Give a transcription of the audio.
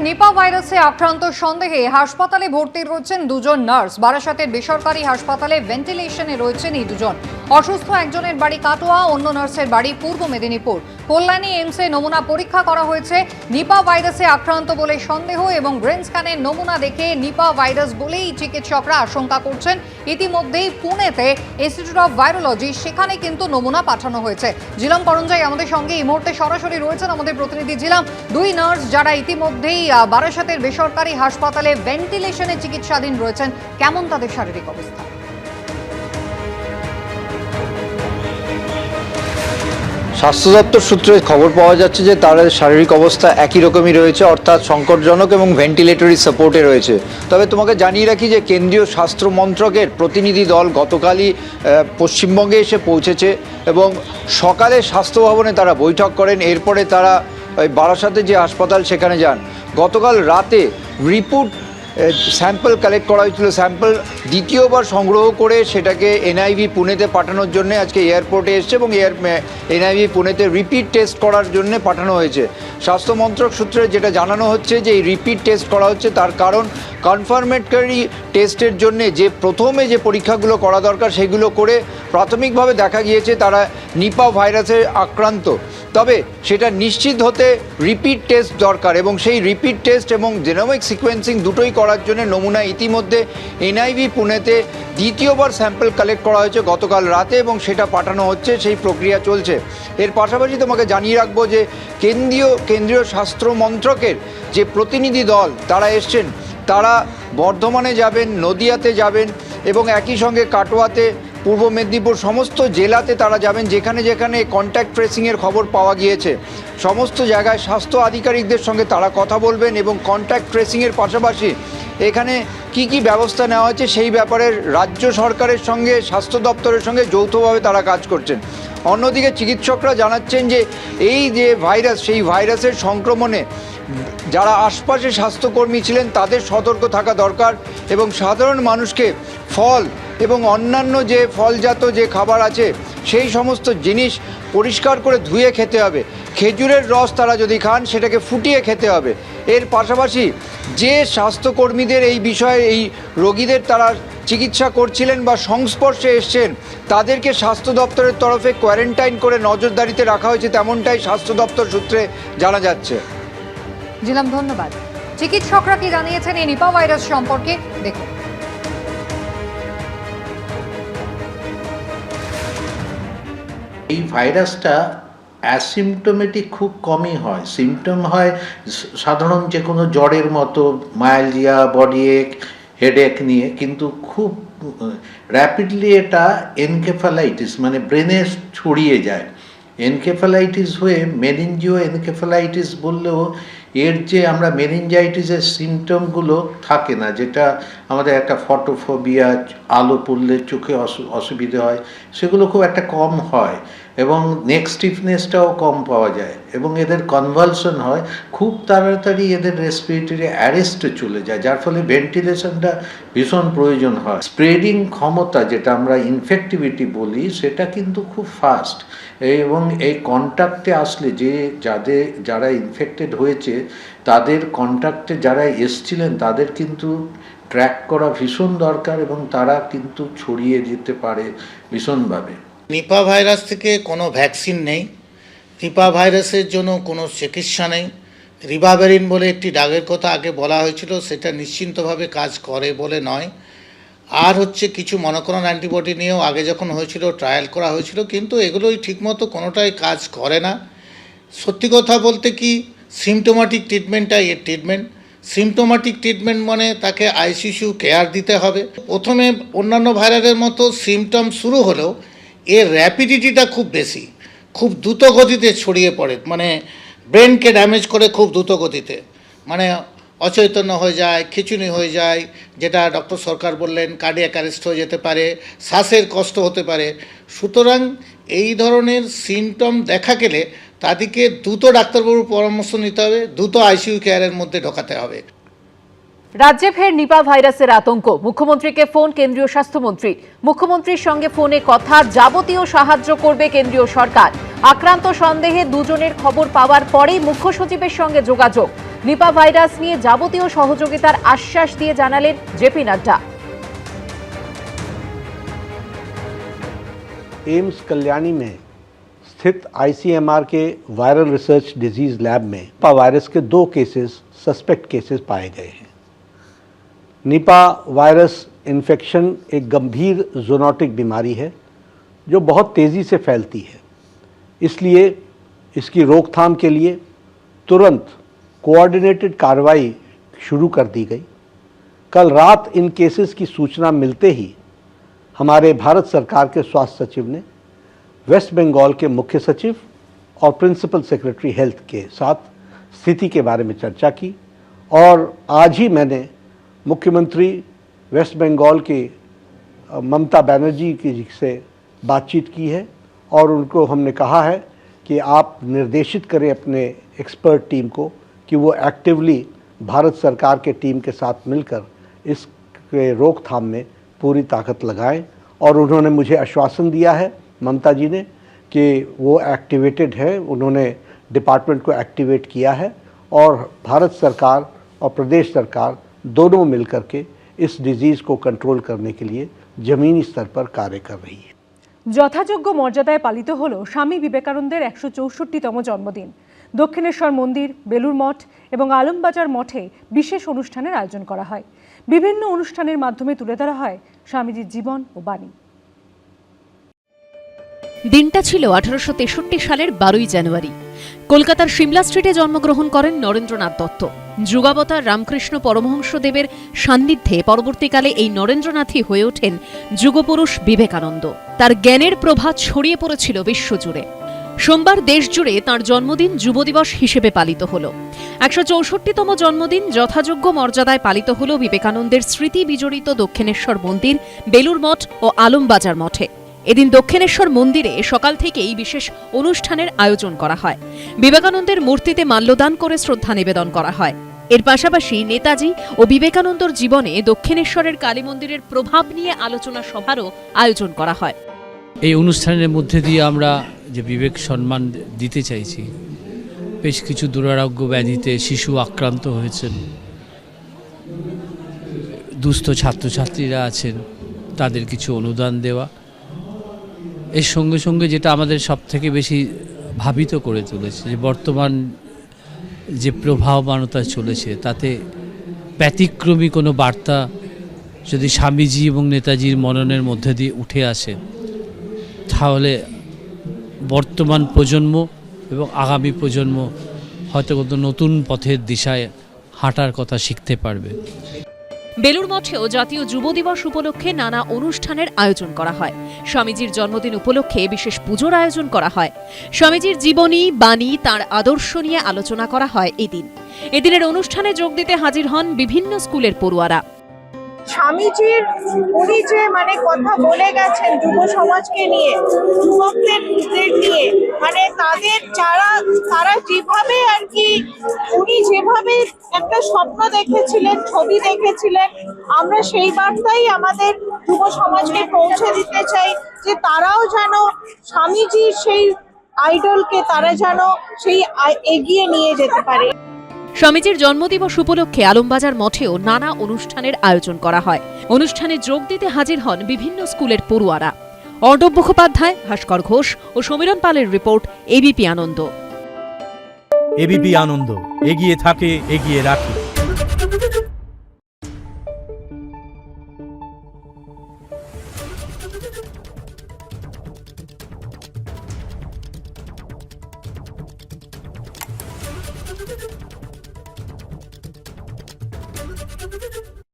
নিপা ভাইরাসে আক্রান্ত সন্দেহে হাসপাতালে ভর্তি রয়েছেন দুজন নার্স। বারাসাতের বেসরকারি হাসপাতালে ভেন্টিলেশনে রয়েছেন এই দুজন। অসুস্থ একজনের বাড়ি কাটোয়া, অন্য নার্সের বাড়ি পূর্ব মেদিনীপুর। কল্যাণী এইমসে নমুনা পরীক্ষা করা হয়েছে। নিপা ভাইরাসে আক্রান্ত বলে সন্দেহ এবং ব্রেন স্ক্যানের নমুনা দেখে নিপা ভাইরাস বলেই চিকিৎসকরা আশঙ্কা করছেন। ইতিমধ্যেই পুনেতে ইনস্টিটিউট অফ ভাইরোলজি, সেখানে কিন্তু নমুনা পাঠানো হয়েছে। জিলাম করঞ্জাই আমাদের সঙ্গে এই মুহূর্তে সরাসরি রয়েছেন, আমাদের প্রতিনিধি জিলাম। দুই নার্স যারা ইতিমধ্যেই বারাসাতের বেসরকারি হাসপাতালে ভেন্টিলেশনে চিকিৎসাধীন রয়েছেন, কেমন তাদের শারীরিক অবস্থা? স্বাস্থ্য দপ্তর সূত্রে খবর পাওয়া যাচ্ছে যে তাদের শারীরিক অবস্থা একই রকমই রয়েছে, অর্থাৎ সংকটজনক এবং ভেন্টিলেটরি সাপোর্টে রয়েছে। তবে তোমাকে জানিয়ে রাখি যে কেন্দ্রীয় স্বাস্থ্য মন্ত্রকের প্রতিনিধি দল গতকালই পশ্চিমবঙ্গে এসে পৌঁছেছে এবং সকালে স্বাস্থ্য ভবনে তারা বৈঠক করেন। এরপরে তারা ওই বারাসাতে যে হাসপাতাল সেখানে যান। গতকাল রাতে রিপোর্ট স্যাম্পল কালেক্ট করা হয়েছিল। স্যাম্পল দ্বিতীয়বার সংগ্রহ করে সেটাকে এনআইভি পুনেতে পাঠানোর জন্য আজকে এয়ারপোর্টে এসছে এবং এনআইভি পুনেতে রিপিট টেস্ট করার জন্য পাঠানো হয়েছে। স্বাস্থ্য মন্ত্রক সূত্রে যেটা জানানো হচ্ছে যে এই রিপিট টেস্ট করা হচ্ছে, তার কারণ কনফার্মেটরি টেস্টের জন্য যে প্রথমে যে পরীক্ষাগুলো করা দরকার সেগুলো করে প্রাথমিকভাবে দেখা গিয়েছে তারা নিপা ভাইরাসে আক্রান্ত। তবে সেটা নিশ্চিত হতে রিপিট টেস্ট দরকার এবং সেই রিপিট টেস্ট এবং জেনোমিক সিকোয়েন্সিং দুটোই করার জন্য নমুনা ইতিমধ্যে এনআইভি পুনেতে দ্বিতীয়বার স্যাম্পল কালেক্ট করা হয়েছে গতকাল রাতে এবং সেটা পাঠানো হচ্ছে, সেই প্রক্রিয়া চলছে। এর পাশাপাশি তোমাকে জানিয়ে রাখবো যে কেন্দ্রীয় স্বাস্থ্য মন্ত্রকের যে প্রতিনিধি দল তারা এসছেন, তারা বর্ধমানে যাবেন, নদিয়াতে যাবেন এবং একই সঙ্গে কাটোয়াতে, পূর্ব মেদিনীপুর সমস্ত জেলাতে তারা যাবেন। যেখানে যেখানে কন্ট্যাক্ট ট্রেসিংয়ের খবর পাওয়া গিয়েছে সমস্ত জায়গায় স্বাস্থ্য আধিকারিকদের সঙ্গে তারা কথা বলবেন এবং কন্ট্যাক্ট ট্রেসিংয়ের পাশাপাশি এখানে কি কি ব্যবস্থা নেওয়া হচ্ছে সেই ব্যাপারে রাজ্য সরকারের সঙ্গে স্বাস্থ্য দপ্তরের সঙ্গে যৌথভাবে তারা কাজ করছেন। অন্যদিকে চিকিৎসকরা জানাচ্ছেন যে এই যে ভাইরাস, সেই ভাইরাসের সংক্রমণে যারা আশপাশে স্বাস্থ্যকর্মী ছিলেন তাদের সতর্ক থাকা দরকার এবং সাধারণ মানুষকে ফল এবং অন্যান্য যে ফলজাত যে খাবার আছে সেই সমস্ত জিনিস পরিষ্কার করে ধুয়ে খেতে হবে। খেজুরের রস তারা যদি খান সেটাকে ফুটিয়ে খেতে হবে। এর পাশাপাশি যে স্বাস্থ্যকর্মীদের এই বিষয়ে এই রোগীদের তারা চিকিৎসা করছিলেন বা সংস্পর্শে এসছেন তাদেরকে স্বাস্থ্য দপ্তরের তরফে কোয়ারেন্টাইন করে নজরদারিতে রাখা হয়েছে, তেমনটাই স্বাস্থ্য দপ্তর সূত্রে জানা যাচ্ছে। জিলাম, ধন্যবাদ। চিকিৎসকরা কি জানিয়েছেন এই নিপা ভাইরাস সম্পর্কে, দেখুন। এই ভাইরাসটা অ্যাসিমটোমেটিক খুব কমই হয়। সিমটম হয় সাধারণ যে কোনো জ্বরের মতো, মায়ালজিয়া, বডি এক, হেডেক নিয়ে, কিন্তু খুব র্যাপিডলি এটা এনকেফালাইটিস মানে ব্রেনে ছড়িয়ে যায়। এনকেফালাইটিস হয়ে মেনিনজিও এনকেফালাইটিস বললেও এর যে আমরা মেনিনজাইটিসের সিমটমগুলো থাকে না, যেটা আমাদের একটা ফটোফোবিয়া, আলো পড়লে চোখে অসুবিধে হয়, সেগুলো খুব একটা কম হয় এবং নেক স্টিফনেসটাও কম পাওয়া যায় এবং এদের কনভালশন হয় খুব তাড়াতাড়ি, এদের রেসপিরেটরি অ্যারেস্টে চলে যায়, যার ফলে ভেন্টিলেশনটা ভীষণ প্রয়োজন হয়। স্প্রেডিং ক্ষমতা যেটা আমরা ইনফেক্টিভিটি বলি সেটা কিন্তু খুব ফাস্ট এবং এই কন্ট্যাক্টে আসলে যারা ইনফেক্টেড হয়েছে তাদের কন্ট্যাক্টে যারা এসছিলেন তাদের কিন্তু ট্র্যাক করা ভীষণ দরকার এবং তারা কিন্তু ছড়িয়ে যেতে পারে ভীষণভাবে। নিপা ভাইরাস থেকে কোনো ভ্যাকসিন নেই, নিপা ভাইরাসের জন্য কোনো চিকিৎসা নেই। রিবাভেরিন বলে একটি ডাগের কথা আগে বলা হয়েছিল, সেটা নিশ্চিন্তভাবে কাজ করে বলে নয়। আর হচ্ছে কিছু মনোক্লোনাল অ্যান্টিবডি নিয়েও আগে যখন হয়েছিল ট্রায়াল করা হয়েছিল, কিন্তু এগুলোই ঠিকমতো কোনোটাই কাজ করে না। সত্যি কথা বলতে কি, সিমটোম্যাটিক ট্রিটমেন্টটাই এর ট্রিটমেন্ট। সিমটোম্যাটিক ট্রিটমেন্ট মানে তাকে আইসিইউ কেয়ার দিতে হবে। প্রথমে অন্যান্য ভাইরাসের মতো সিমটম শুরু হলেও এর র্যাপিডিটিটা খুব বেশি, খুব দ্রুত গতিতে ছড়িয়ে পড়ে, মানে ব্রেনকে ড্যামেজ করে খুব দ্রুত গতিতে, মানে অচৈতন্য হয়ে যায়, খিঁচুনি হয়ে যায়, যেটা ডক্টর সরকার বললেন কার্ডিয়াক অ্যারেস্ট হয়ে যেতে পারে, শ্বাসের কষ্ট হতে পারে। সুতরাং এই ধরনের সিমটম দেখা গেলে তাদেরকে দ্রুত ডাক্তারবাবুর পরামর্শ নিতে হবে, দ্রুত আইসিইউ কেয়ারের মধ্যে ঢোকাতে হবে। রাজ্যে ফের নিপা ভাইরাসের আতঙ্ক। মুখ্যমন্ত্রীকে ফোন কেন্দ্রীয় স্বাস্থ্যমন্ত্রী। মুখ্যমন্ত্রীর সঙ্গে ফোনে কথা, যাবতীয় সাহায্য করবে কেন্দ্রীয় সরকার। আক্রান্ত সন্দেহে দুজনের খবর পাওয়ার পরেই মুখ্য সচিবের সঙ্গে যোগাযোগ। নিপা ভাইরাস নিয়ে যাবতীয় সহযোগিতার আশ্বাস দিয়ে জানালেন জেপি নাড্ডা। एम्स कल्याणी में स्थित आईसीएमआर के वायरल रिसर्च डिजीज लैब में निपा वायरस के 2 केसेस सस्पेक्ट केसेस पाए गए हैं। निपा वायरस इन्फेक्शन एक गंभीर ज़ूनोटिक बीमारी है जो बहुत तेज़ी से फैलती है, इसलिए इसकी रोकथाम के लिए तुरंत कोऑर्डिनेटेड कार्रवाई शुरू कर दी गई। कल रात इन केसेस की सूचना मिलते ही हमारे भारत सरकार के स्वास्थ्य सचिव ने वेस्ट बंगाल के मुख्य सचिव और प्रिंसिपल सेक्रेटरी हेल्थ के साथ स्थिति के बारे में चर्चा की और आज ही मैंने मुख्यमंत्री वेस्ट बंगाल की ममता बनर्जी की से बातचीत की है और उनको हमने कहा है कि आप निर्देशित करें अपने एक्सपर्ट टीम को कि वो एक्टिवली भारत सरकार के टीम के साथ मिलकर इसके रोकथाम में पूरी ताकत लगाएं। और उन्होंने मुझे आश्वासन दिया है, ममता जी ने, कि वो एक्टिवेटेड है, उन्होंने डिपार्टमेंट को एक्टिवेट किया है और भारत सरकार और प्रदेश सरकार दोनों मिलकर के इस डिजीज़ को कंट्रोल करने के लिए ज़मीनी स्तर पर कार्य कर रही है। যথাযোগ্য মর্যাদায় পালিত হল স্বামী বিবেকানন্দের 164তম জন্মদিন। দক্ষিণেশ্বর মন্দির, বেলুর মঠ এবং আলমবাজার মঠে বিশেষ অনুষ্ঠানের আয়োজন করা হয়। বিভিন্ন অনুষ্ঠানের মাধ্যমে তুলে ধরা হয় স্বামীজির জীবন ও বাণী। দিনটা ছিল 1863 সালের 12ই জানুয়ারি। কলকাতার সিমলা স্ট্রিটে জন্মগ্রহণ করেন নরেন্দ্রনাথ দত্ত। যুগাবতার রামকৃষ্ণ পরমহংসদেবের সান্নিধ্যে পরবর্তীকালে এই নরেন্দ্রনাথই হয়ে ওঠেন যুগপুরুষ বিবেকানন্দ। তার জ্ঞানের প্রভাত ছড়িয়ে পড়েছিল বিশ্বজুড়ে। সোমবার দেশজুড়ে তাঁর জন্মদিন যুব দিবস হিসেবে পালিত হল। 164তম জন্মদিন যথাযোগ্য মর্যাদায় পালিত হল বিবেকানন্দের স্মৃতি বিজড়িত দক্ষিণেশ্বর মন্দির, বেলুর মঠ ও আলমবাজার মঠে। এদিন দক্ষিণেশ্বর মন্দিরে সকাল থেকেই বিশেষ অনুষ্ঠানের আয়োজন করা হয়। বিবেকানন্দের মূর্তিতে মাল্যদান করে শ্রদ্ধা নিবেদন করা হয়। এর পাশাপাশি নেতাজি ও বিবেকানন্দর জীবনে দক্ষিণেশ্বরের কালী মন্দিরের প্রভাব নিয়ে আলোচনা সভারও আয়োজন করা হয়। এই অনুষ্ঠানের মধ্যে দিয়ে আমরা যে বিবেক সম্মান দিতে চাইছি, বেশ কিছু দুরারোগ্য ব্যাধিতে শিশু আক্রান্ত হয়েছেন, দুস্থ ছাত্রছাত্রীরা আছেন, তাদের কিছু অনুদান দেওয়া। এর সঙ্গে সঙ্গে যেটা আমাদের সবথেকে বেশি ভাবিত করে তুলেছে, যে বর্তমান যে প্রবাহমানতা চলেছে তাতে ব্যতিক্রমী কোনো বার্তা যদি স্বামীজি এবং নেতাজির মননের মধ্যে দিয়ে উঠে আসে, তাহলে বর্তমান প্রজন্ম এবং আগামী প্রজন্ম হয়তো কোনো নতুন পথের দিশায় হাঁটার কথা শিখতে পারবে। বেলুর মঠেও জাতীয় যুব দিবস উপলক্ষে নানা অনুষ্ঠানের আয়োজন করা হয়। স্বামীজির জন্মদিন উপলক্ষে বিশেষ পুজোর আয়োজন করা হয়। স্বামীজির জীবনী, বাণী, তাঁর আদর্শ নিয়ে আলোচনা করা হয় এদিন। এদিনের অনুষ্ঠানে যোগ দিতে হাজির হন বিভিন্ন স্কুলের পড়ুয়ারা। স্বামীজির উনি যে কথা বলে গেছেন যুব সমাজকে নিয়ে, যুবকদের নিয়ে, তারা যেভাবে আর কি উনি যেভাবে একটা স্বপ্ন দেখেছিলেন, ছবি দেখেছিলেন, আমরা সেই বার্তাই আমাদের যুব সমাজকে পৌঁছে দিতে চাই, যে তারাও যেন স্বামীজির সেই আইডলকে তারা যেন সেই এগিয়ে নিয়ে যেতে পারে। স্বামীজির জন্মদিবস উপলক্ষে আলমবাজার মঠেও নানা অনুষ্ঠানের আয়োজন করা হয়। অনুষ্ঠানে যোগ দিতে হাজির হন বিভিন্ন স্কুলের পড়ুয়ারা। অর্ণব মুখোপাধ্যায়, ভাস্কর ঘোষ ও সমীরণ পালের রিপোর্ট, এবিপি আনন্দ। এবিপি আনন্দ, এগিয়ে থাকে, এগিয়ে রাখে।